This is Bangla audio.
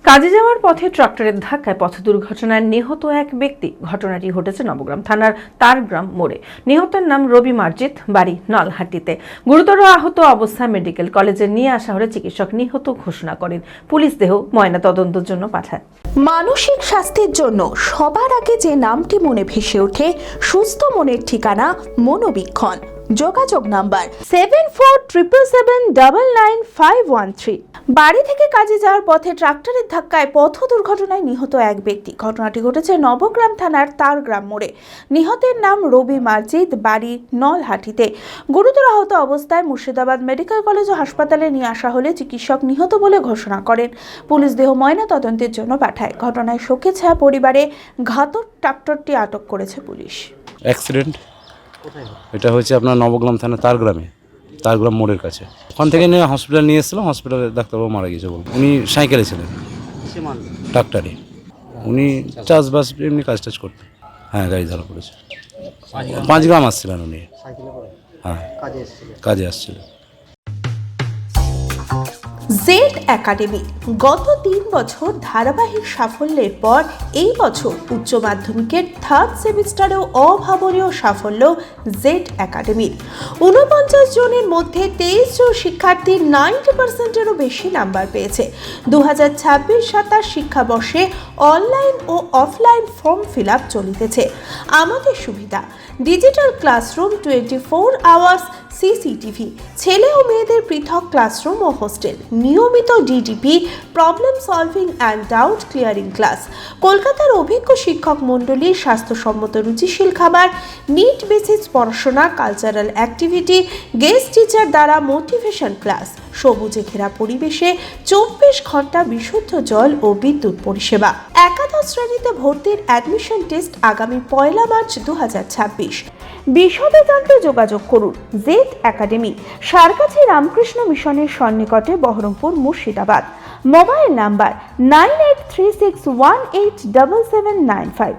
কাজে যাওয়ার পথে ট্রাক্টরের ধাক্কায় পথ দুর্ঘটনায় নিহত এক ব্যক্তি। ঘটনাটি ঘটেছে নবগ্রাম থানার তারগ্রাম মোড়ে। নিহতের নাম রবি মার্জিত, বাড়ি নলহাটিতে। গুরুতর আহত অবস্থায় মেডিকেল কলেজে নিয়ে আসা হলে চিকিৎসক নিহত ঘোষণা করেন। পুলিশ দেহ ময়নাতদন্তের জন্য পাঠায়। মানসিক স্বাস্থ্যের জন্য সবার আগে যে নামটি মনে ভেসে ওঠে, সুস্থ মনের ঠিকানা মনোবীক্ষণ। যোগাযোগ নাম্বার 7477799513। বাড়ি থেকে কাজে যাওয়ার পথে ট্রাক্টরের ধাক্কায় পথ দুর্ঘটনায় নিহত এক ব্যক্তি। ঘটনাটি ঘটেছে নবগ্রাম থানার তারগ্রাম মোড়ে। নিহতের নাম রবি মার্জিত, বাড়ি নলহাটিতে। গুরুতর আহত অবস্থায় মুর্শিদাবাদ মেডিকেল কলেজ ও হাসপাতালে নিয়ে আসা হলে চিকিৎসক নিহত বলে ঘোষণা করেন। পুলিশ দেহ ময়না তদন্তের জন্য পাঠায়। ঘটনায় শোকে ছায়া পরিবারে। ঘাতক ট্রাক্টরটি আটক করেছে পুলিশ। অ্যাক্সিডেন্ট এটা হয়েছে আপনার নবগ্রাম থানা তারগ্রাম মোড়ের কাছে। ওখান থেকে নিয়ে হসপিটাল নিয়ে এসেছিলাম। হসপিটালে ডাক্তারবাবু মারা গিয়েছে বলে। উনি সাইকেলে ছিলেন, ট্রাক্টরে। উনি চাষবাস এমনি কাজ টাজ করতেন। হ্যাঁ, গাড়ি ধরা পড়েছে। 5 গ্রাম আসছিলেন উনি। হ্যাঁ, কাজে আসছিলেন। জেড একাডেমি গত 3 বছর ধারাবাহিক সাফল্যের পর এই বছর উচ্চ মাধ্যমিকের 3rd সেমিস্টারেও অভাবনীয় সাফল্য জেড একাডেমির। 49 জনের মধ্যে 23 জন শিক্ষার্থী 90%-এরও বেশি নাম্বার পেয়েছে। 2026-27 শিক্ষাবর্ষে অনলাইন ও অফলাইন ফর্ম ফিল আপ চলিতেছে। আমাদের সুবিধা: ডিজিটাল ক্লাসরুম, 24 আওয়ার্স সিসিটিভি, ছেলে ও মেয়েদের পৃথক ক্লাসরুম ও হোস্টেল, নিয়মিত DDP, problem solving and doubt clearing class, কলকাতার অভিজ্ঞ শিক্ষক মণ্ডলী, স্বাস্থ্যসম্মত রুচিশীল খাবার, নিট বেসিস পড়াশোনা, কালচারাল অ্যাক্টিভিটি, গেস্ট টিচার দ্বারা মোটিভেশন ক্লাস, সবুজে ঘেরা পরিবেশে 24 ঘন্টা বিশুদ্ধ জল ও বিদ্যুৎ পরিষেবা। একাদশ শ্রেণীতে ভর্তির অ্যাডমিশন টেস্ট আগামী 1 মার্চ 2026। বিশদে জানতে যোগাযোগ করুন। জেড একাডেমি, সারকাছি রামকৃষ্ণ মিশনের সন্নিকটে, বহরমপুর, মুর্শিদাবাদ। Mobile number 9836187795।